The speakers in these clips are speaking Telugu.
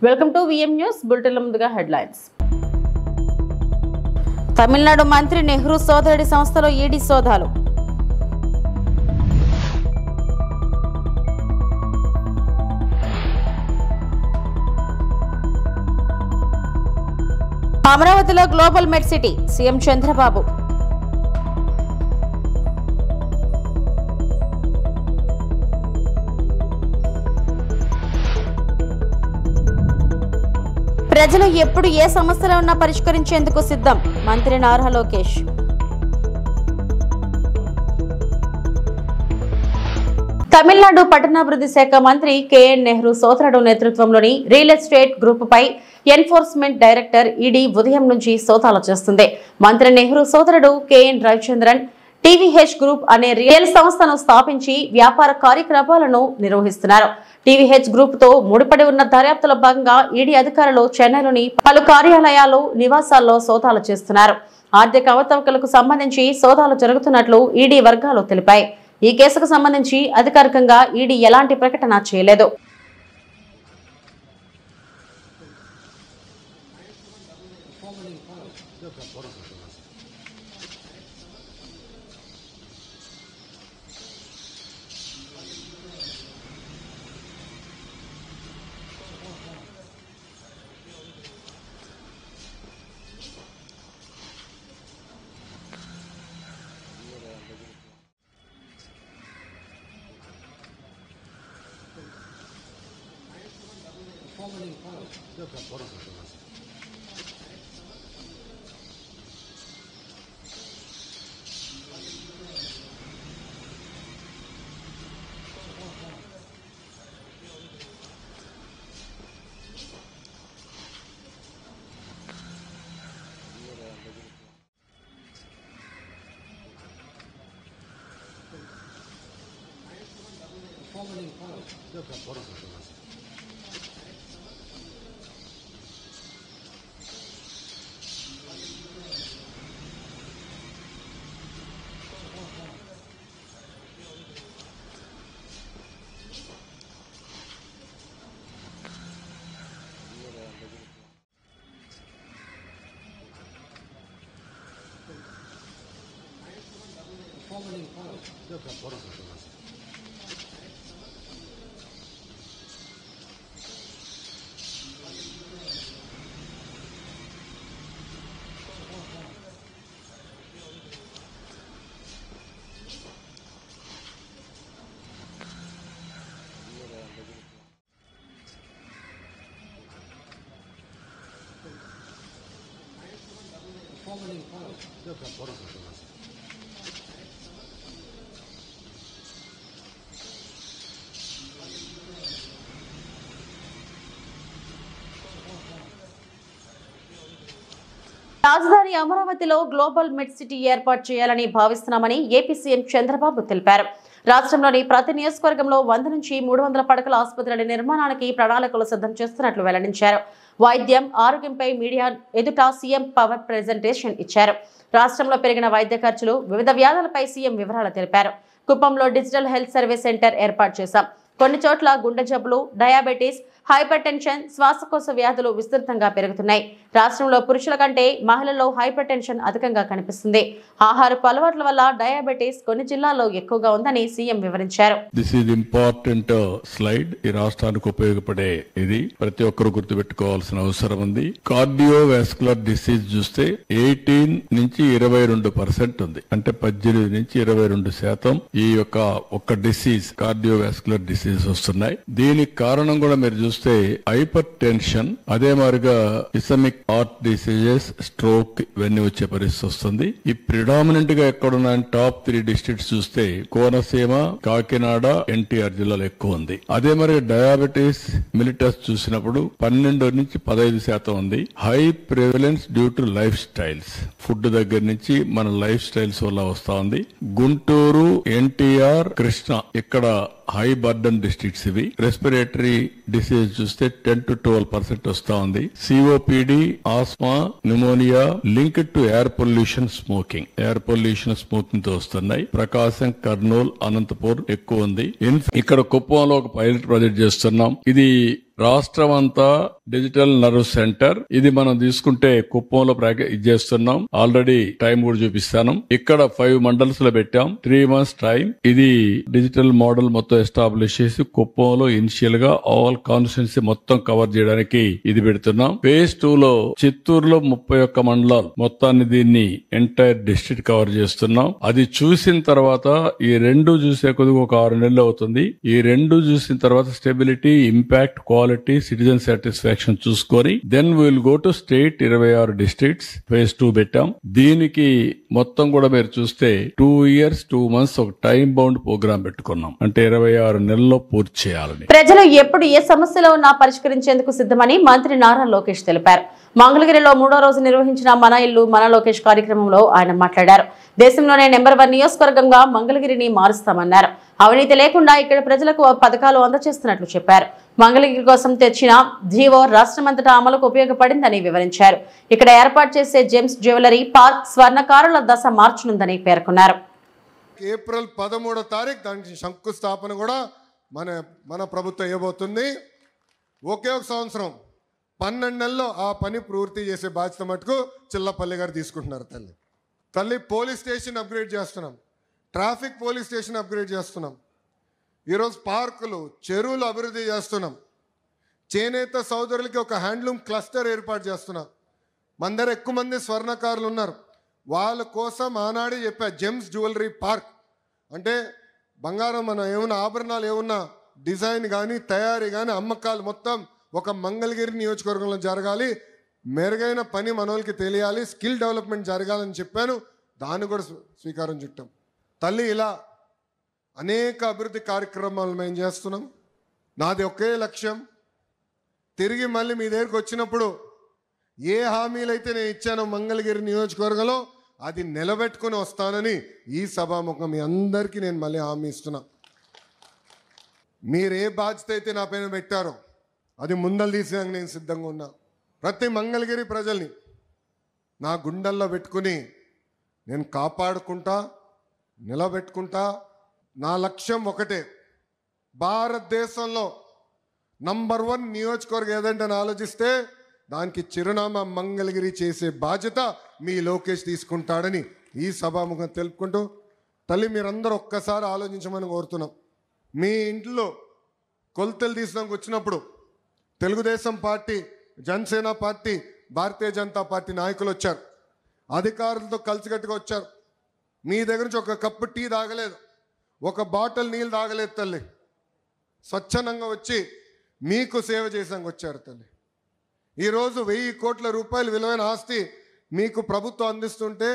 వెల్కమ్ టు విఎం న్యూస్ బులెటిన్ల ముందుగా హెడ్లైన్స్. తమిళనాడు మంత్రి నెహ్రూ సోదరుడి సంస్థలో ఈడీ సోదాలు. అమరావతిలో గ్లోబల్ మెడ్ సిటీ సీఎం చంద్రబాబు. ప్రజలు ఎప్పుడు ఏ సమస్యలు ఉన్నా పరిష్కరించేందుకు సిద్ధం మంత్రి నారా లోకేష్. తమిళనాడు పట్టణాభివృద్ధి శాఖ మంత్రి కేఎన్ నెహ్రూ సోదరుడు నేతృత్వంలోని రియల్ ఎస్టేట్ గ్రూప్ పై ఎన్ఫోర్స్మెంట్ డైరెక్టర్ ఈడీ ఉదయం నుంచి సోదాలు చేస్తుంది. మంత్రి నెహ్రూ సోదరుడు కేఎన్ రవిచంద్రన్ టీవీహెచ్ గ్రూప్ అనే రియల్ సంస్థను స్థాపించి వ్యాపార కార్యకలాపాలను నిర్వహిస్తున్నారు. టీవీహెచ్ గ్రూప్ తో ముడిపడి ఉన్న దర్యాప్తులో భాగంగా ఈడీ అధికారులు చెన్నైలోని పలు కార్యాలయాలు, నివాసాల్లో సోదాలు చేస్తున్నారు. ఆర్థిక అవకతవకలకు సంబంధించి సోదాలు జరుగుతున్నట్లు ఈడీ వర్గాలు తెలిపాయి. ఈ కేసుకు సంబంధించి అధికారికంగా ఈడీ ఎలాంటి ప్రకటన చేయలేదు. రాజధాని అమరావతిలో గ్లోబల్ మెడ్ సిటీ ఏర్పాటు చేయాలని భావిస్తున్నామని ఏపీ సీఎం చంద్రబాబు తెలిపారు. రాష్ట్రంలోని ప్రతి నియోజకవర్గంలో 100 నుంచి 300 పడకల ఆసుపత్రుల నిర్మాణానికి ప్రణాళికలు సిద్ధం చేస్తున్నట్లు వెల్లడించారు. వైద్యం, ఆరోగ్యంపై మీడియా ఎదుట సీఎం పవర్ ప్రెజెంటేషన్ ఇచ్చారు. రాష్ట్రంలో పెరిగిన వైద్య ఖర్చులు, వివిధ వ్యాధులపై సీఎం వివరాలు తెలిపారు. కుప్పంలో డిజిటల్ హెల్త్ సర్వీస్ సెంటర్ ఏర్పాటు చేశాం. కొన్ని చోట్ల గుండె జబ్బులు, డయాబెటీస్, హైపర్ టెన్షన్, శ్వాసకోశ వ్యాధులు విస్తృతంగా పెరుగుతున్నాయి. రాష్ట్రంలో పురుషుల కంటే మహిళల్లో హైపర్ టెన్షన్ అధికంగా కనిపిస్తుంది. ఆహారపు అలవాట్ల వల్ల డయాబెటీస్ కొన్ని జిల్లాల్లో ఎక్కువగా ఉందని సీఎం వివరించారు. This is important slide. ఈ రాష్ట్రానికి ఉపయోగపడే ఇది ప్రతి ఒక్కరు గుర్తుపెట్టుకోవాల్సిన అవసరం ఉంది. కార్డియోవాస్కులర్ డిసీజ్ చూస్తే 18 నుంచి 22% ఉంది. అంటే 18 నుంచి 22% ఈ యొక్క డిసీజ్ కార్డియోవాస్కులర్ డిసీజ్ వస్తున్నాయి. దీనికి కారణం కూడా మీరు చూస్తే హైపర్ టెన్షన్, అదే మాదిరిగా ఇసమిక్ హార్ట్ డిసీజెస్, స్ట్రోక్ ఇవన్నీ వచ్చే పరిస్థితి వస్తుంది. ఈ ప్రిడామినెంట్ గా ఎక్కడున్న టాప్ 3 డిస్ట్రిక్ట్స్ చూస్తే కోనసీమ, కాకినాడ, ఎన్టీఆర్ జిల్లాలో ఎక్కువ ఉంది. అదే మరి డయాబెటీస్ మిలిటస్ చూసినప్పుడు 12 నుంచి 15% ఉంది. High prevalence due to life styles, food దగ్గర నుంచి మన లైఫ్ స్టైల్స్ వల్ల వస్తా ఉంది. గుంటూరు, ఎన్టీఆర్, కృష్ణ ఇక్కడ హై బర్డన్ డిస్ట్రిక్ట్స్ ఇవి. రెస్పిరేటరీ డిసీజ్ చూస్తే 10 to 12% వస్తా ఉంది. COPD, asthma, pneumonia linked to air pollution, smoking తో వస్తున్నాయి. ప్రకాశం, కర్నూలు, అనంతపూర్ ఎక్కువ ఉంది. ఇక్కడ కుప్పంలో ఒక పైలట్ ప్రాజెక్ట్ చేస్తున్నాం. ఇది రాష్ట్రం అంతా డిజిటల్ నర్వ్ సెంటర్. ఇది మనం తీసుకుంటే కుప్పంలో ఇది చేస్తున్నాం. ఆల్రెడీ టైం కూడా చూపిస్తాను. ఇక్కడ 5 మండల్స్ లో పెట్టాం. 3 months టైం. ఇది డిజిటల్ మోడల్ మొత్తం ఎస్టాబ్లిష్ చేసి కుప్పంలో ఇనిషియల్ గా ఆల్ కాన్స్టిట్యున్సీ మొత్తం కవర్ చేయడానికి ఇది పెడుతున్నాం. phase 2 లో చిత్తూరులో 31 మండలాలు మొత్తాన్ని దీన్ని ఎంటైర్ డిస్ట్రిక్ట్ కవర్ చేస్తున్నాం. అది చూసిన తర్వాత ఈ 2 చూసే కొద్దిగా ఒక 6 నెలలు అవుతుంది. ఈ 2 చూసిన తర్వాత stability, impact, quality, citizen satisfaction చూసుకొని then will go to state 26 districts phase 2 పెట్టాం. దీనికి మొత్తం కూడా మీరు చూస్తే 2 years 2 months ఒక టైం బౌండ్ ప్రోగ్రామ్ పెట్టుకున్నాం. అంటే 26 నెలల్లో పూర్తి చేయాలని. ప్రజలు ఎప్పుడు ఏ సమస్యలో ఉన్నా పరిష్కరించేందుకు సిద్ధమని మంత్రి నారా లోకేష్ తెలిపారు. మంగళగిరిలో 3వ రోజు నిర్వహించిన మన ఇల్లు మన లోకేష్ కార్యక్రమంలో ఆయన మాట్లాడారు. దేశంలోనే నెంబర్ 1 నియోజకవర్గంగా మంగళగిరిని మారుస్తామన్నారు. అవినీతి లేకుండా ఇక్కడ ప్రజలకు పథకాలు అందజేస్తున్నట్లు చెప్పారు. మంగళగిరి కోసం తెచ్చిన జీవో రాష్ట్రమంతటా అమలుకు ఉపయోగపడిందని వివరించారు. ఇక్కడ ఏర్పాటు చేసే జెమ్స్ జ్యువెలరీ పార్క్ స్వర్ణకారుల దశ మార్చనుందని పేర్కొన్నారు. ఏప్రిల్ 13వ తారీఖు దానికి శంకుస్థాపన కూడా మన ప్రభుత్వం ఇవ్వబోతుంది. ఒకే ఒక సంవత్సరం 12 నెలల్లో ఆ పని పూర్తి చేసే బాధ్యత మటుకు చిల్లపల్లి గారు తీసుకుంటున్నారు. తల్లి పోలీస్ స్టేషన్ అప్గ్రేడ్ చేస్తున్నాం. ట్రాఫిక్ పోలీస్ స్టేషన్ అప్గ్రేడ్ చేస్తున్నాం. ఈరోజు పార్కులు, చెరువులు అభివృద్ధి చేస్తున్నాం. చేనేత సోదరులకి ఒక హ్యాండ్లూమ్ క్లస్టర్ ఏర్పాటు చేస్తున్నాం. మన దగ్గర ఎక్కువ మంది స్వర్ణకారులు ఉన్నారు. వాళ్ళ కోసం ఆనాడే చెప్పా జెమ్స్ జ్యువెలరీ పార్క్. అంటే బంగారం మన ఏమన్నా ఆభరణాలు ఏమన్నా డిజైన్ కానీ తయారీ కానీ అమ్మకాలు మొత్తం ఒక మంగళగిరి నియోజకవర్గంలో జరగాలి. మెరుగైన పని మనోళ్ళకి తెలియాలి. స్కిల్ డెవలప్మెంట్ జరగాలని చెప్పాను. దాన్ని కూడా స్వీకారం చుట్టాం. తల్లి ఇలా అనేక అభివృద్ధి కార్యక్రమాలు మేము చేస్తున్నాం. నాది ఒకే లక్ష్యం, తిరిగి మళ్ళీ మీ దగ్గరికి వచ్చినప్పుడు ఏ హామీలు అయితే నేను ఇచ్చానో మంగళగిరి నియోజకవర్గంలో అది నిలబెట్టుకుని వస్తానని ఈ సభాముఖం మీ అందరికీ నేను మళ్ళీ హామీ ఇస్తున్నా. మీరు ఏ బాధ్యత అయితే నా పైన పెట్టారో అది ముందలు తీసేందుకు నేను సిద్ధంగా ఉన్నా. ప్రతి మంగళగిరి ప్రజల్ని నా గుండెల్లో పెట్టుకుని నేను కాపాడుకుంటా, నిలబెట్టుకుంటా. నా లక్ష్యం ఒకటే, భారతదేశంలో నంబర్ 1 నియోజకవర్గం ఏదంటే అని ఆలోచిస్తే దానికి చిరునామా మంగళగిరి చేసే బాధ్యత మీ లోకేష్ తీసుకుంటాడని ఈ సభాముఖం తెలుపుకుంటూ, తల్లి మీరందరూ ఒక్కసారి ఆలోచించమని కోరుతున్నాం. మీ ఇంట్లో కొలతలు తీసినాక వచ్చినప్పుడు Telugu Desam party, Janasena party, Bharatiya Janata party నాయకులు వచ్చారు. అధికారులతో కలిసికట్టుగా వచ్చారు. మీ దగ్గర నుంచి ఒక కప్పు టీ తాగలేదు, ఒక బాటిల్ నీళ్ళు తాగలేదు తల్లి. స్వచ్ఛందంగా వచ్చి మీకు సేవ చేసాక వచ్చారు తల్లి. ఈరోజు 1000 కోట్ల రూపాయలు విలువైన ఆస్తి మీకు ప్రభుత్వం అందిస్తుంటే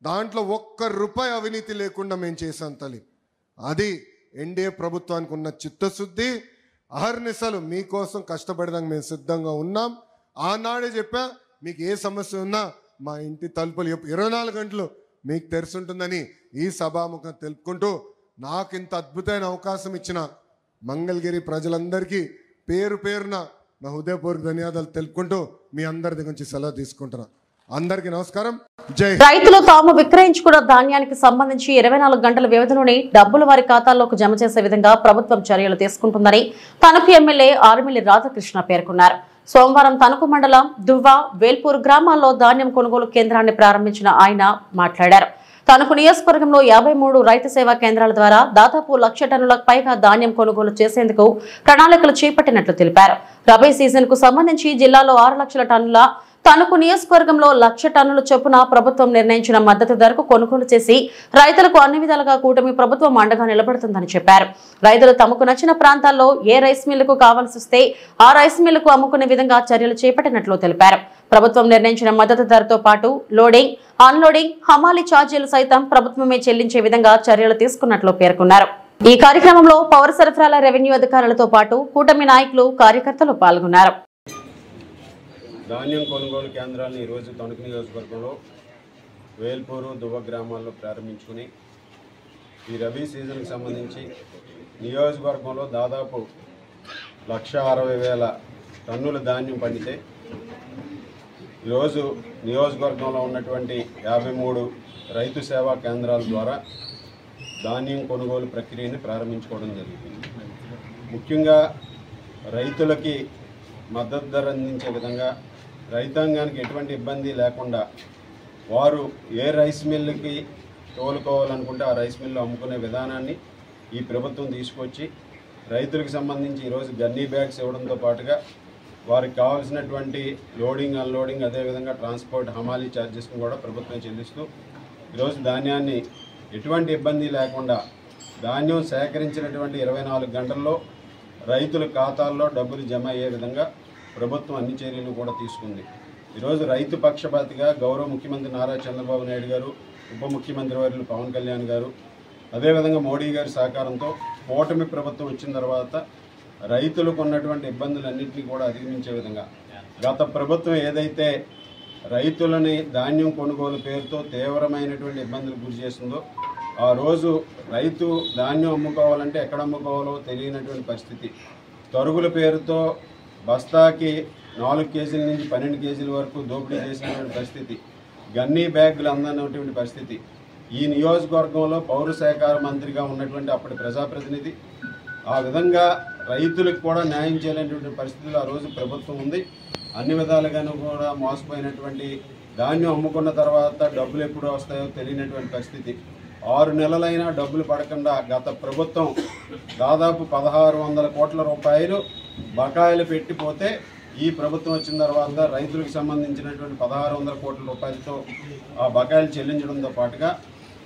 దాంట్లో ₹1 అవినీతి లేకుండా మేము చేశాం తల్లి. అది ఎన్డీఏ ప్రభుత్వానికి ఉన్న చిత్తశుద్ధి. అహర్నిశలు మీకోసం కష్టపడడానికి మేము సిద్ధంగా ఉన్నాం. ఆనాడే చెప్పా, మీకు ఏ సమస్య ఉన్నా మా ఇంటి తలుపులు 24 గంటలు మీకు తెరుచుంటుందని ఈ సభాముఖం తెలుపుకుంటూ, నాకు ఇంత అద్భుతమైన అవకాశం ఇచ్చిన మంగళగిరి ప్రజలందరికీ పేరు పేరున నా హృదయపూర్వక ధన్యవాదాలు తెలుపుకుంటూ మీ అందరి దగ్గర నుంచి సెలవు తీసుకుంటున్నా. అందరికీ నమస్కారం. జై. రైతులు తాము విక్రయించుకున్న ధాన్యానికి సంబంధించి 24 గంటల వ్యవధిలోనే డబ్బులు వారి ఖాతాల్లోకి జమ చేసే విధంగా ప్రభుత్వం చర్యలు తీసుకుంటుందని తణుకు ఎమ్మెల్యే ఆర్మిల్లి రాధాకృష్ణ పేర్కొన్నారు. సోమవారం తణుకు మండలం దువ్వ, వేల్పూర్ గ్రామాల్లో ధాన్యం కొనుగోలు కేంద్రాన్ని ప్రారంభించిన ఆయన మాట్లాడారు. తణుకు నియోజకవర్గంలో 53 రైతు సేవా కేంద్రాల ద్వారా దాదాపు 1,00,000 టన్నులకు పైగా ధాన్యం కొనుగోలు చేసేందుకు ప్రణాళికలు చేపట్టినట్లు తెలిపారు. రబీ సీజన్ కు సంబంధించి జిల్లాలో 6 లక్షల టన్నుల, తణుకు నియోజకవర్గంలో 1,00,000 టన్నుల చొప్పున ప్రభుత్వం నిర్ణయించిన మద్దతు ధరకు కొనుగోలు చేసి రైతులకు అన్ని విధాలుగా కూటమి ప్రభుత్వం అండగా నిలబడుతుందని చెప్పారు. రైతులు తమకు నచ్చిన ప్రాంతాల్లో ఏ రైస్ మిల్లుకు కావాల్సి వస్తే ఆ రైస్ మిల్లుకు అమ్ముకునే విధంగా చర్యలు చేపట్టినట్లు తెలిపారు. ప్రభుత్వం నిర్ణయించిన మద్దతు ధరతో పాటు లోడింగ్, అన్లోడింగ్, హమాలీ ఛార్జీలు సైతం ప్రభుత్వమే చెల్లించే విధంగా చర్యలు తీసుకున్నట్లు పేర్కొన్నారు. ఈ కార్యక్రమంలో పౌర సరఫరాల, రెవెన్యూ అధికారులతో పాటు కూటమి నాయకులు, కార్యకర్తలు పాల్గొన్నారు. ధాన్యం కొనుగోలు కేంద్రాలను ఈరోజు తణుకు నియోజకవర్గంలో వేల్పూరు, దువ్వ గ్రామాల్లో ప్రారంభించుకుని ఈ రబీ సీజన్కి సంబంధించి నియోజకవర్గంలో దాదాపు 1,60,000 టన్నుల ధాన్యం పండితే ఈరోజు నియోజకవర్గంలో ఉన్నటువంటి 53 రైతు సేవా కేంద్రాల ద్వారా ధాన్యం కొనుగోలు ప్రక్రియను ప్రారంభించుకోవడం జరిగింది. ముఖ్యంగా రైతులకి మద్దతు ధర అందించే విధంగా రైతాంగానికి ఎటువంటి ఇబ్బంది లేకుండా వారు ఏ రైస్ మిల్లుకి తోలుకోవాలనుకుంటే ఆ రైస్ మిల్లు అమ్ముకునే విధానాన్ని ఈ ప్రభుత్వం తీసుకొచ్చి రైతులకు సంబంధించి ఈరోజు గన్నీ బ్యాగ్స్ ఇవ్వడంతో పాటుగా వారికి కావాల్సినటువంటి లోడింగ్ అన్లోడింగ్ అదేవిధంగా ట్రాన్స్పోర్ట్ హమాలీ ఛార్జెస్ను కూడా ప్రభుత్వం చెల్లిస్తూ ఈరోజు ధాన్యాన్ని ఎటువంటి ఇబ్బంది లేకుండా ధాన్యం సేకరించినటువంటి 24 గంటల్లో రైతుల ఖాతాల్లో డబ్బులు జమ అయ్యే విధంగా ప్రభుత్వం అన్ని చర్యలు కూడా తీసుకుంది. ఈరోజు రైతు పక్షపాతిగా గౌరవ ముఖ్యమంత్రి నారా చంద్రబాబు నాయుడు గారు, ఉప ముఖ్యమంత్రి వర్యులు పవన్ కళ్యాణ్ గారు, అదేవిధంగా మోడీ గారి సహకారంతో కూటమి ప్రభుత్వం వచ్చిన తర్వాత రైతులకు ఉన్నటువంటి ఇబ్బందులన్నింటినీ కూడా అధిగమించే విధంగా గత ప్రభుత్వం ఏదైతే రైతులని ధాన్యం కొనుగోలు పేరుతో తీవ్రమైనటువంటి ఇబ్బందులు గురి చేస్తుందో ఆ రోజు రైతు ధాన్యం అమ్ముకోవాలంటే ఎక్కడ అమ్ముకోవాలో తెలియనటువంటి పరిస్థితి, తరుగుల పేరుతో బస్తాకి 4 కేజీల నుంచి 12 కేజీల వరకు దోపిడీ చేసినటువంటి పరిస్థితి, గన్నీ బ్యాగులు అందనటువంటి పరిస్థితి. ఈ నియోజకవర్గంలో పౌర శాఖ మంత్రిగా ఉన్నటువంటి అప్పటి ప్రజాప్రతినిధి ఆ విధంగా రైతులకు కూడా న్యాయం చేయలేనటువంటి పరిస్థితులు ఆ రోజు ప్రభుత్వం ఉంది. అన్ని విధాలుగాను కూడా మోసపోయినటువంటి, ధాన్యం అమ్ముకున్న తర్వాత డబ్బులు ఎప్పుడు వస్తాయో తెలియనటువంటి పరిస్థితి. 6 నెలలైనా డబ్బులు పడకుండా గత ప్రభుత్వం దాదాపు 1600 కోట్ల రూపాయలు బకాయిలు పెట్టిపోతే ఈ ప్రభుత్వం వచ్చిన తర్వాత రైతులకు సంబంధించినటువంటి 1600 కోట్ల రూపాయలతో ఆ బకాయిలు చెల్లించడంతో పాటుగా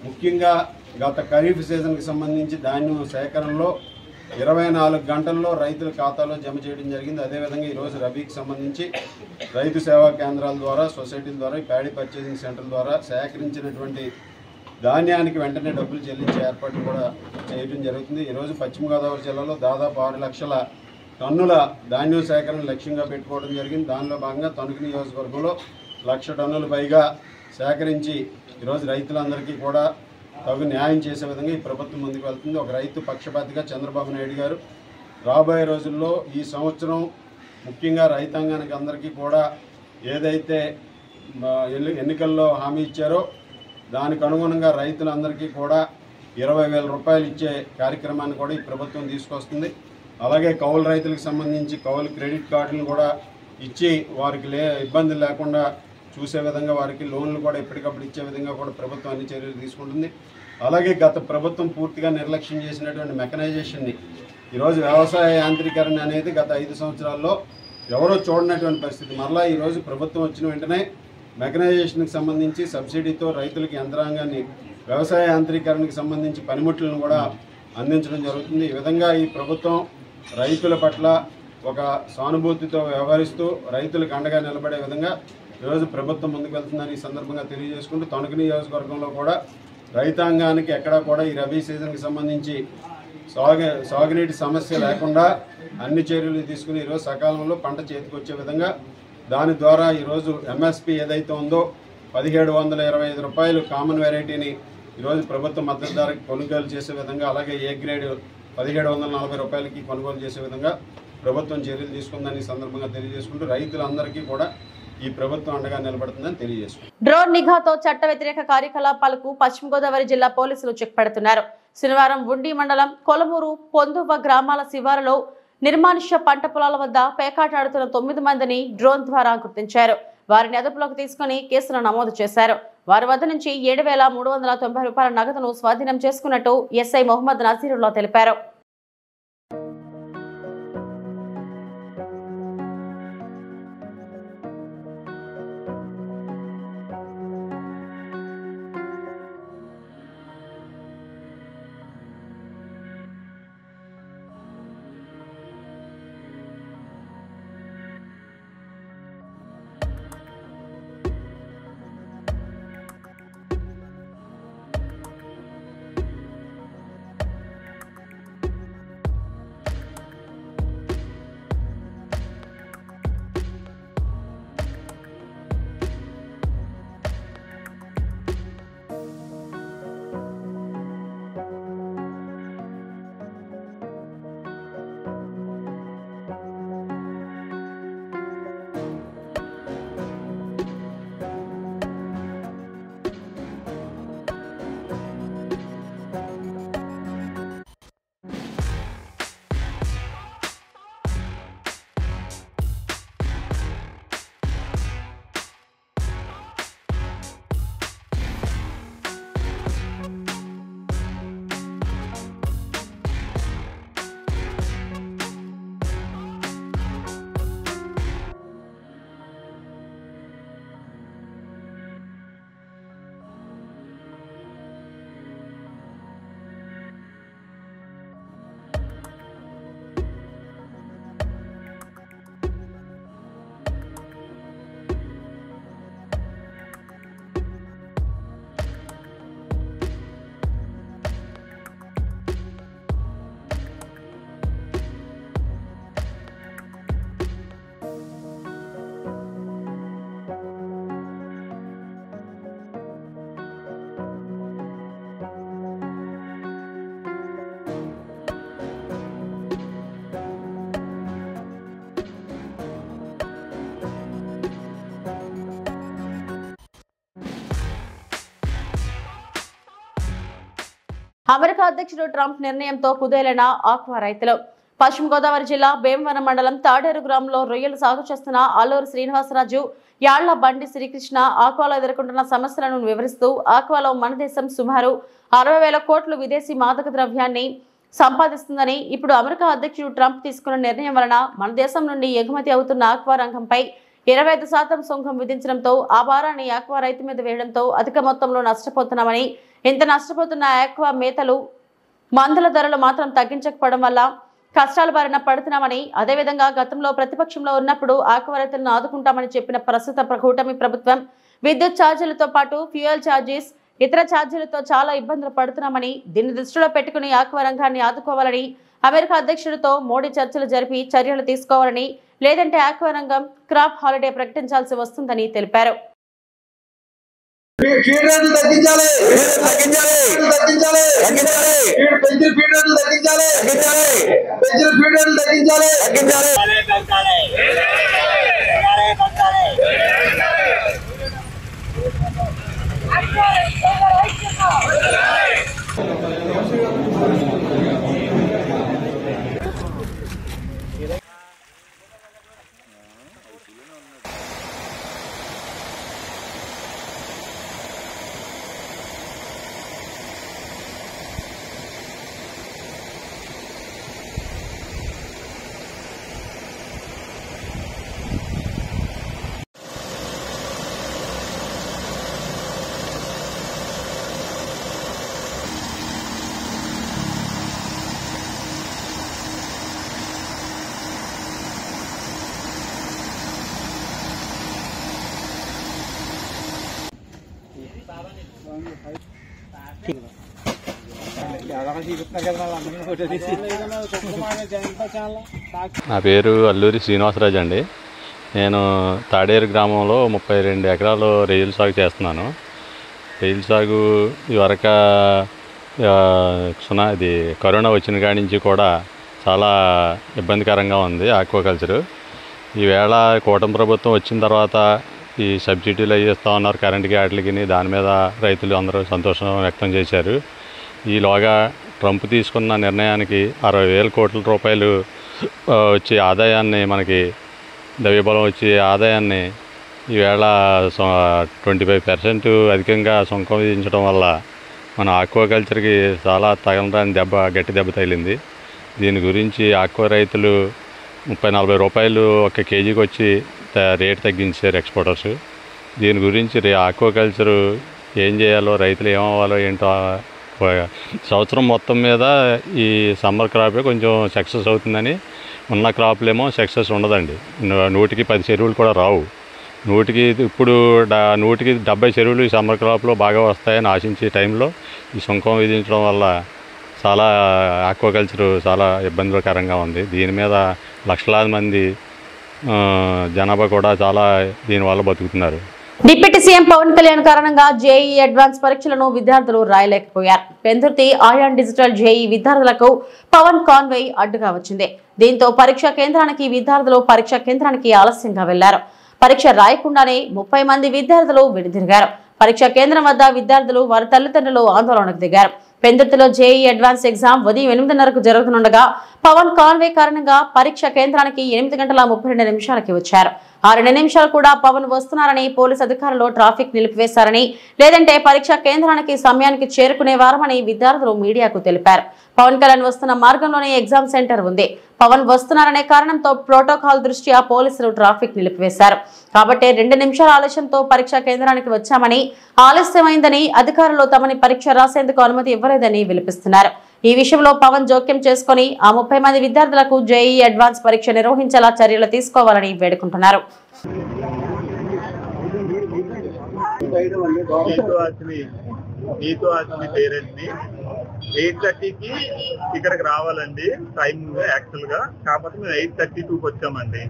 ముఖ్యంగా గత ఖరీఫ్ సీజన్కి సంబంధించి ధాన్యం సేకరణలో 24 గంటల్లో రైతుల ఖాతాలో జమ చేయడం జరిగింది. అదేవిధంగా ఈరోజు రబీకి సంబంధించి రైతు సేవా కేంద్రాల ద్వారా, సొసైటీల ద్వారా, ప్యాడీ పర్చేసింగ్ సెంటర్ ద్వారా సేకరించినటువంటి ధాన్యానికి వెంటనే డబ్బులు చెల్లించే ఏర్పాట్లు కూడా చేయడం జరుగుతుంది. ఈరోజు పశ్చిమ గోదావరి జిల్లాలో దాదాపు 6 లక్షల టన్నుల ధాన్యం సేకరణ లక్ష్యంగా పెట్టుకోవడం జరిగింది. దానిలో భాగంగా తణుకు నియోజకవర్గంలో 1,00,000 టన్నుల పైగా సేకరించి ఈరోజు రైతులందరికీ కూడా తగు న్యాయం చేసే విధంగా ఈ ప్రభుత్వం ముందుకు వెళ్తుంది. ఒక రైతు పక్షపాతిగా చంద్రబాబు నాయుడు గారు రాబోయే రోజుల్లో ఈ సంవత్సరం ముఖ్యంగా రైతాంగానికి అందరికీ కూడా ఏదైతే ఎన్నికల్లో హామీ ఇచ్చారో దానికి అనుగుణంగా రైతులందరికీ కూడా 20,000 రూపాయలు ఇచ్చే కార్యక్రమాన్ని కూడా ఈ ప్రభుత్వం తీసుకొస్తుంది. అలాగే కౌలు రైతులకు సంబంధించి కౌలు క్రెడిట్ కార్డులను కూడా ఇచ్చి వారికి ఇబ్బందులు లేకుండా చూసే విధంగా వారికి లోన్లు కూడా ఎప్పటికప్పుడు ఇచ్చే విధంగా కూడా ప్రభుత్వం అన్ని చర్యలు తీసుకుంటుంది. అలాగే గత ప్రభుత్వం పూర్తిగా నిర్లక్ష్యం చేసినటువంటి మెకనైజేషన్ని ఈరోజు వ్యవసాయ యాంత్రీకరణ అనేది గత 5 సంవత్సరాల్లో ఎవరో చూడనటువంటి పరిస్థితి. మరలా ఈరోజు ప్రభుత్వం వచ్చిన వెంటనే మెకనైజేషన్కి సంబంధించి సబ్సిడీతో రైతులకు యంత్రాంగాన్ని, వ్యవసాయ యాంత్రీకరణకి సంబంధించి పనిముట్లను కూడా అందించడం జరుగుతుంది. ఈ విధంగా ఈ ప్రభుత్వం రైతుల పట్ల ఒక సానుభూతితో వ్యవహరిస్తూ రైతులకు అండగా నిలబడే విధంగా ఈరోజు ప్రభుత్వం ముందుకు వెళ్తుందని ఈ సందర్భంగా తెలియజేసుకుంటూ తణుకు నియోజకవర్గంలో కూడా రైతాంగానికి ఎక్కడా కూడా ఈ రబీ సీజన్కి సంబంధించి సాగునీటి సమస్య లేకుండా అన్ని చర్యలు తీసుకుని ఈరోజు సకాలంలో పంట చేతికి వచ్చే విధంగా దాని ద్వారా ఈరోజు ఎంఎస్పి ఏదైతే ఉందో 1,725 రూపాయలు కామన్ వెరైటీని ఈరోజు ప్రభుత్వ మద్దతు ధరకి కొనుగోలు చేసే విధంగా, అలాగే ఏ గ్రేడ్ 1,740 రూపాయలకి కొనుగోలు చేసే విధంగా ప్రభుత్వం చర్యలు తీసుకుందని ఈ సందర్భంగా తెలియజేసుకుంటూ రైతులందరికీ కూడా ఈ ప్రభుత్వం అండగా నిలబడుతుందని తెలియజేసుకుంటారు. డ్రోన్ నిఘాతో చట్ట వ్యతిరేక కార్యకలాపాలకు పశ్చిమ గోదావరి జిల్లా పోలీసులు చెక్ పెడుతున్నారు. శనివారం ఉండి మండలం కొలమూరు పొందువ గ్రామాల శివారులో నిర్మానుష్య పంట పొలాల వద్ద పేకాటాడుతున్న 9 మందిని డ్రోన్ ద్వారా గుర్తించారు. వారిని అదుపులోకి తీసుకుని కేసులు నమోదు చేశారు. వారి వద్ద నుంచి 7,390 రూపాయల నగదును స్వాధీనం చేసుకున్నట్టు ఎస్ఐ మొహమ్మద్ నజీరుల్లా తెలిపారు. అమెరికా అధ్యక్షుడు ట్రంప్ నిర్ణయంతో కుదేలైన ఆక్వా రైతులు. పశ్చిమ గోదావరి జిల్లా భీమవరం మండలం తాడేరు గ్రామంలో రొయ్యలు సాగు చేస్తున్న అల్లూరి శ్రీనివాసరాజు, యాళ్ల బండి శ్రీకృష్ణ ఆక్వాలో ఎదుర్కొంటున్న సమస్యలను వివరిస్తూ ఆక్వాలో మన దేశం సుమారు 60,000 కోట్లు విదేశీ మాదక ద్రవ్యాన్ని సంపాదిస్తుందని, ఇప్పుడు అమెరికా అధ్యక్షుడు ట్రంప్ తీసుకున్న నిర్ణయం వలన మన దేశం నుండి ఎగుమతి అవుతున్న ఆక్వా రంగంపై 25% సుంకం విధించడంతో ఆ భారాన్ని ఆక్వా రైతు మీద వేయడంతో అధిక మొత్తంలో నష్టపోతున్నామని, ఇంత నష్టపోతున్న ఆక్వా మేతలు మందుల ధరలు మాత్రం తగ్గించకపోవడం వల్ల కష్టాల బారిన పడుతున్నామని, అదేవిధంగా గతంలో ప్రతిపక్షంలో ఉన్నప్పుడు ఆక్వా రైతులను ఆదుకుంటామని చెప్పిన ప్రస్తుత కూటమి ప్రభుత్వం విద్యుత్ ఛార్జీలతో పాటు ఫ్యూయల్ ఛార్జెస్, ఇతర ఛార్జీలతో చాలా ఇబ్బందులు పడుతున్నామని, దీన్ని దృష్టిలో పెట్టుకుని ఆక్వా రంగాన్ని ఆదుకోవాలని అమెరికా అధ్యక్షుడితో మోడీ చర్చలు జరిపి చర్యలు తీసుకోవాలని, లేదంటే ఆక్వా రంగం క్రాప్ హాలిడే ప్రకటించాల్సి వస్తుందని తెలిపారు. నా పేరు అల్లూరి శ్రీనివాసరాజు అండి. నేను తాడేరు గ్రామంలో 32 ఎకరాలు రొయ్యల సాగు చేస్తున్నాను. రొయ్యల సాగు ఇవరక ఇది కరోనా వచ్చిన కాడి నుంచి కూడా చాలా ఇబ్బందికరంగా ఉంది ఆక్వాకల్చరు. ఈవేళ కూటమి ప్రభుత్వం వచ్చిన తర్వాత ఈ సబ్సిడీలు అవి ఇస్తూ ఉన్నారు కరెంటుకి వాటికి, దాని మీద రైతులు అందరూ సంతోషం వ్యక్తం చేశారు. ఈలోగా ట్రంప్ తీసుకున్న నిర్ణయానికి 60,000 కోట్ల రూపాయలు వచ్చే ఆదాయాన్ని, మనకి ద్రవ్యబలం వచ్చే ఆదాయాన్ని ఈవేళ 25% అధికంగా సుంకం విధించడం వల్ల మన ఆక్వాకల్చర్కి చాలా తగలరాని గట్టి దెబ్బ తగిలింది. దీని గురించి ఆక్వా రైతులు 30-40 రూపాయలు ఒక కేజీకి వచ్చి రేటు తగ్గించారు ఎక్స్పోర్టర్స్. దీని గురించి ఆక్వాకల్చరు ఏం చేయాలో, రైతులు ఏమవ్వాలో ఏంటో, సంవత్సరం మొత్తం మీద ఈ సమ్మర్ క్రాపే కొంచెం సక్సెస్ అవుతుందని, ఉన్న క్రాప్లేమో సక్సెస్ ఉండదండి. 100కి 10 చెరువులు కూడా రావు. 100కి 70 చెరువులు ఈ సమ్మర్ క్రాప్లో బాగా వస్తాయని ఆశించే టైంలో ఈ సుంకం విధించడం వల్ల చాలా ఆక్వాకల్చరు చాలా ఇబ్బందికరంగా ఉంది. దీని మీద లక్షలాది మంది జనాభా కూడా చాలా దీనివల్ల బతుకుతున్నారు. డిప్యూటీ సీఎం పవన్ కళ్యాణ్ కారణంగా జేఈ అడ్వాన్స్ పరీక్షలను విద్యార్థులు రాయలేకపోయారు. పెందుర్తి ఆయాన్ డిజిటల్ జేఈ విద్యార్థులకు పవన్ కాన్వే అడ్డుగా వచ్చింది. దీంతో పరీక్షా కేంద్రానికి విద్యార్థులు పరీక్షా కేంద్రానికి ఆలస్యంగా వెళ్లారు. పరీక్ష రాయకుండానే 30 మంది విద్యార్థులు వెనుదిరిగారు. పరీక్షా కేంద్రం వద్ద విద్యార్థులు వారి తల్లిదండ్రులు ఆందోళనకు దిగారు. పెందుర్తిలో జేఈ అడ్వాన్స్ ఎగ్జామ్ ఉదయం 8:30కు జరుగుతుండగా పవన్ కాన్వే కారణంగా పరీక్ష కేంద్రానికి 8:32 వచ్చారు. ఆ 2 నిమిషాలు కూడా పవన్ వస్తున్నారని పోలీసు అధికారులు ట్రాఫిక్ నిలిపివేశారని, లేదంటే పరీక్షా కేంద్రానికి సమయానికి చేరుకునేవారమని విద్యార్థులు మీడియాకు తెలిపారు. పవన్ కళ్యాణ్ వస్తున్న మార్గంలోనే ఎగ్జామ్ సెంటర్ ఉంది. పవన్ వస్తున్నారనే కారణంతో ప్రోటోకాల్ దృష్ట్యా పోలీసులు ట్రాఫిక్ నిలిపివేశారు. కాబట్టి 2 నిమిషాల ఆలస్యంతో పరీక్షా కేంద్రానికి వచ్చామని, ఆలస్యమైందని, అధికారులు తమని పరీక్ష రాసేందుకు అనుమతి ఇవ్వలేదని విలపిస్తున్నారు. ఈ విషయంలో పవన్ జోక్యం చేసుకుని ఆ 30 మంది విద్యార్థులకు జేఈ అడ్వాన్స్ పరీక్ష నిర్వహించేలా చర్యలు తీసుకోవాలని వేడుకుంటున్నారు. నీతో మీ పేరెంట్స్ ని 8:30కి ఇక్కడికి రావాలండి టైం యాక్చువల్ గా. కాకపోతే మేము 8:32కి వచ్చామండి.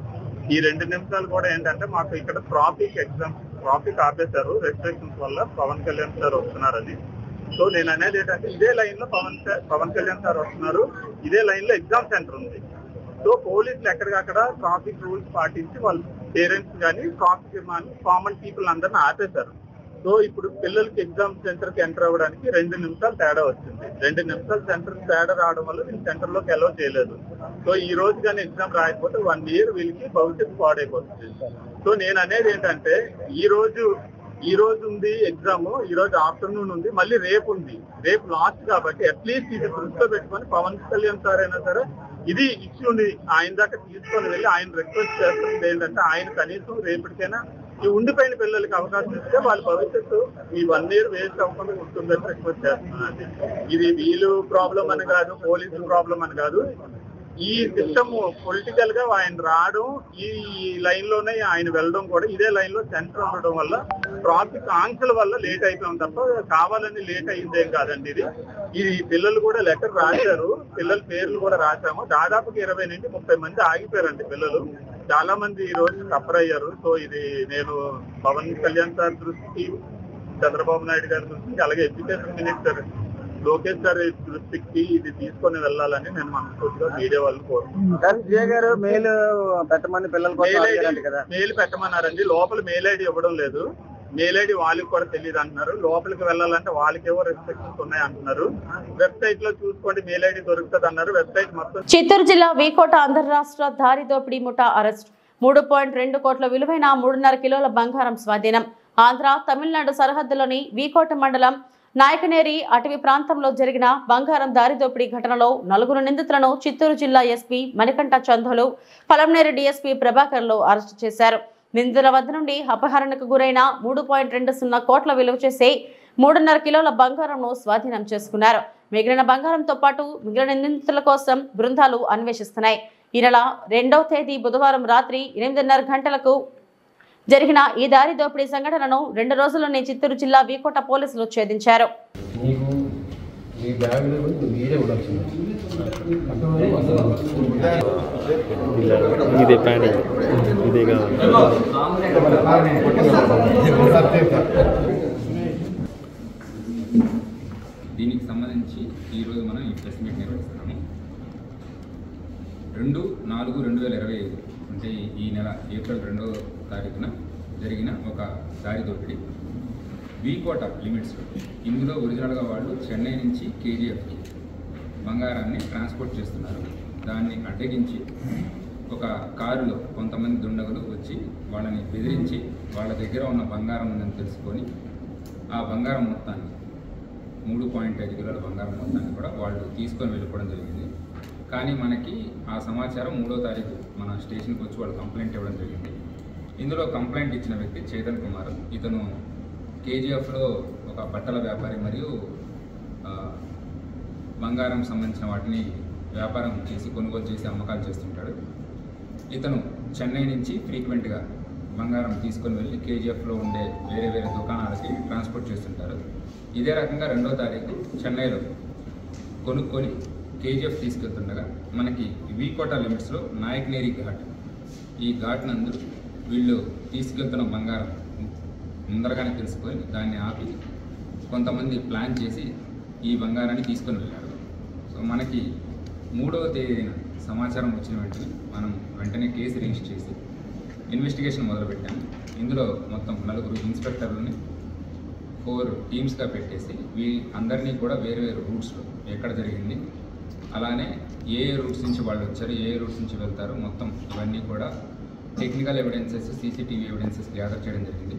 ఈ 2 నిమిషాలు కూడా ఏంటంటే మాకు ఇక్కడ ట్రాఫిక్ ఆపేశారు రెస్ట్రిక్షన్స్ వల్ల. పవన్ కళ్యాణ్ సార్ వస్తున్నారని. సో నేను అనేది ఏంటంటే ఇదే లైన్ లో పవన్ కళ్యాణ్ సార్ వస్తున్నారు, ఇదే లైన్ లో ఎగ్జామ్ సెంటర్ ఉంది. సో పోలీసులు ఎక్కడికక్కడ ట్రాఫిక్ రూల్స్ పాటించి వాళ్ళ పేరెంట్స్ కానీ ట్రాఫిక్ కామన్ పీపుల్ అందరిని ఆపేశారు. సో సో ఇప్పుడు పిల్లలకి ఎగ్జామ్ సెంటర్కి ఎంటర్ అవ్వడానికి 2 నిమిషాలు తేడా వచ్చింది. 2 నిమిషాలు సెంటర్ తేడా రావడం వల్ల వీళ్ళు సెంటర్లోకి అలౌ చేయలేదు. సో ఈ రోజు కానీ ఎగ్జామ్ రాయకపోతే 1 year వీళ్ళకి భవిష్యత్తు పాడైపోతుంది. సో నేను అనేది ఏంటంటే ఈ రోజు ఉంది ఎగ్జామ్, ఈ రోజు ఆఫ్టర్నూన్ ఉంది, మళ్ళీ రేపు ఉంది. రేపు లాస్ట్ కాబట్టి అట్లీస్ట్ ఇది దృష్టిలో పెట్టుకొని పవన్ కళ్యాణ్ సార్ అయినా సరే ఇది ఇష్యూని ఆయన దాకా తీసుకొని వెళ్ళి ఆయన రిక్వెస్ట్ చేస్తుంది ఏంటంటే ఆయన కనీసం రేపటికైనా ఈ ఉండిపోయిన పిల్లలకి అవకాశం ఇస్తే వాళ్ళ భవిష్యత్తు ఈ 1 year వేస్ట్ అవ్వకుండా ఉంటుందని రిక్వెస్ట్ చేస్తున్నాను. ఇది వీళ్ళు ప్రాబ్లం అని కాదు, పోలీసు ప్రాబ్లం అని కాదు. ఈ సిస్టమ్ పొలిటికల్ గా ఆయన రావడం, ఈ లైన్ లోనే ఆయన వెళ్ళడం కూడా ఇదే లైన్ లో సెంటర్ ఉండడం వల్ల ట్రాఫిక్ ఆంక్షల వల్ల లేట్ అయిపోయాం తప్ప కావాలని లేట్ అయిందేం కాదండి. ఇది పిల్లలు కూడా లెటర్ రాశారు, పిల్లల పేర్లు కూడా రాశాము. దాదాపుగా 20 నుంచి 30 మంది ఆగిపోయారండి పిల్లలు. చాలా మంది ఈ రోజు సఫర్ అయ్యారు. సో ఇది నేను పవన్ కళ్యాణ్ సార్ దృష్టికి, చంద్రబాబు నాయుడు గారి దృష్టికి, అలాగే ఎడ్యుకేషన్ మినిస్టర్ లోకేష్ గారి దృష్టికి ఇది తీసుకొని వెళ్ళాలని నేను మనస్ఫూర్తిగా మీడియా వాళ్ళు కోరుకుంటున్నాను. మెయిల్ పెట్టమని పిల్లలు మెయిల్ పెట్టమన్నారండి. లోపల మెయిల్ ఐడి ఇవ్వడం లేదు. మెయిల్ ఐడి వాళ్ళకి కూడా తెలియదు అంటున్నారు. లోపలికి వెళ్ళాలంటే వాళ్ళకేవో రెస్ట్రిక్షన్స్ ఉన్నాయి అంటున్నారు. వెబ్సైట్ లో చూసుకోండి మెయిల్ ఐడి దొరుకుతుంది అన్నారు. వెబ్సైట్ మొత్తం. చిత్తూరు జిల్లా వీకోట అంతర్రాష్ట్ర దారి దోపిడీ ముఠా అరెస్ట్. 3.2 కోట్ల విలువైన 3.5 కిలోల బంగారం స్వాధీనం. ఆంధ్ర తమిళనాడు సరిహద్దులోని వీకోట మండలం నాయకనేరి అటవీ ప్రాంతంలో జరిగిన బంగారం దారి దోపిడీ ఘటనలో 4 నిందితులను చిత్తూరు జిల్లా ఎస్పీ మణికంఠ చందోలు, పలమనేరు డీఎస్పీ ప్రభాకర్లు అరెస్టు చేశారు. నిందితుల వద్ద నుండి అపహరణకు గురైన 3.20 కోట్ల విలువ చేసే 3.5 కిలోల బంగారంను స్వాధీనం చేసుకున్నారు. మిగిలిన బంగారంతో పాటు మిగిలిన నిందితుల కోసం బృందాలు అన్వేషిస్తున్నాయి. ఈ నెల 2వ తేదీ బుధవారం రాత్రి 8:30 గంటలకు జరిగిన ఈ దారి దోపిడీ సంఘటనను 2 రోజుల్లోనే చిత్తూరు జిల్లా వీకోట పోలీసులు ఛేదించారు. దీనికి సంబంధించి ఈరోజు మనం ఈ ప్రెస్ మీట్ నిర్వహిస్తున్నాము. 2/4/2025 అంటే ఈ నెల ఏప్రిల్ 2వ తారీఖున జరిగిన ఒక దారి దోపిడీ వీకోట లిమిట్స్లో. ఇందులో ఒరిజినల్గా వాళ్ళు చెన్నై నుంచి కేజీఎఫ్కి బంగారాన్ని ట్రాన్స్పోర్ట్ చేస్తున్నారు. దాన్ని అడ్డగించి ఒక కారులో కొంతమంది దుండగులు వచ్చి వాళ్ళని బెదిరించి వాళ్ళ దగ్గర ఉన్న బంగారం ఉందని తెలుసుకొని ఆ బంగారం మొత్తాన్ని 3.5 కిలోల బంగారం మొత్తాన్ని కూడా వాళ్ళు తీసుకొని వెళ్ళిపోవడం జరిగింది. కానీ మనకి ఆ సమాచారం 3వ తారీఖు మన స్టేషన్కి వచ్చి వాళ్ళు కంప్లైంట్ ఇవ్వడం జరిగింది. ఇందులో కంప్లైంట్ ఇచ్చిన వ్యక్తి చేతన్ కుమార్. ఇతను కేజీఎఫ్లో ఒక బట్టల వ్యాపారి మరియు బంగారం సంబంధించిన వాటిని వ్యాపారం చేసి కొనుగోలు చేసి అమ్మకాలు చేస్తుంటాడు. ఇతను చెన్నై నుంచి ఫ్రీక్వెంట్గా బంగారం తీసుకొని వెళ్ళి కేజీఎఫ్లో ఉండే వేరే వేరే దుకాణాలకి ట్రాన్స్పోర్ట్ చేస్తుంటారు. ఇదే రకంగా 2వ తారీఖు చెన్నైలో కొనుక్కొని కేజీఎఫ్ తీసుకెళ్తుండగా మనకి వీకోట లిమిట్స్లో నాయకనేరి ఘాట్, ఈ ఘాట్ నందు వీళ్ళు తీసుకెళ్తున్న బంగారం ముందరగానే తెలుసుకొని దాన్ని ఆపి కొంతమంది ప్లాన్ చేసి ఈ బంగారాన్ని తీసుకొని వెళ్ళారు. సో మనకి 3వ తేదీన సమాచారం వచ్చిన వెంటనే కేసు రిజిస్టర్ చేసి ఇన్వెస్టిగేషన్ మొదలుపెట్టాము. ఇందులో మొత్తం 4 ఇన్స్పెక్టర్లని 4 టీమ్స్గా పెట్టేసి అందరినీ కూడా వేరు వేరు రూట్స్లో ఎక్కడ జరిగింది, అలానే ఏ రూట్స్ నుంచి వాళ్ళు వచ్చారు, ఏ రూట్స్ నుంచి వెళ్తారు, మొత్తం ఇవన్నీ కూడా technical evidences, CCTV evidences gather చేయడం జరిగింది.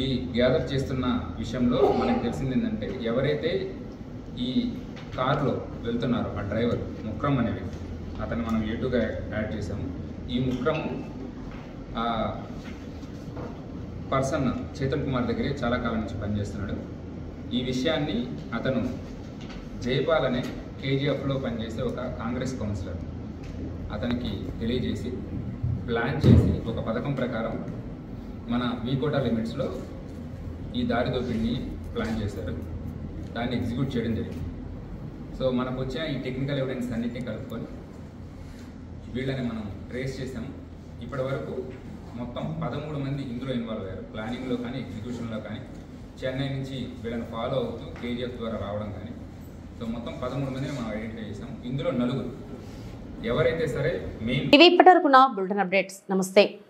ఈ గ్యాదర్ చేస్తున్న విషయంలో మనకు తెలిసింది ఏంటంటే ఎవరైతే ఈ కారులో వెళ్తున్నారో ఆ డ్రైవర్ ముక్రమ్ అనే వ్యక్తి, అతను మనం ఏటుగా యాడ్ చేసాము. ఈ ముక్రమ్ పర్సన్ చేతన్ కుమార్ దగ్గరే చాలా కాలం నుంచి పనిచేస్తున్నాడు. ఈ విషయాన్ని అతను జైపాల్ అనే కేజీఎఫ్లో పనిచేసే ఒక కాంగ్రెస్ కౌన్సిలర్ అతనికి తెలియజేసి ప్లాన్ చేసి ఒక పథకం ప్రకారం మన వీకోట లిమిట్స్లో ఈ దారి దోపిడిని ప్లాన్ చేశారు. దాన్ని ఎగ్జిక్యూట్ చేయడం జరిగింది. సో మనకు వచ్చిన ఈ టెక్నికల్ ఎవిడెన్స్ అన్నింటినీ కలుపుకొని వీళ్ళని మనం ట్రేస్ చేసాము. ఇప్పటి వరకు మొత్తం 13 మంది ఇందులో ఇన్వాల్వ్ అయ్యారు. ప్లానింగ్లో కానీ ఎగ్జిక్యూషన్లో కానీ చెన్నై నుంచి వీళ్ళని ఫాలో అవుతూ కేజీఎఫ్ ద్వారా రావడం కానీ. సో మొత్తం 13 మందిని మనం ఐడెంటిఫై చేసాం. ఇందులో 4 ఎవరైతే సరే మెయిన్. ఇవి ఇప్పటివరకు నా బులెటిన్ అప్డేట్స్. నమస్తే.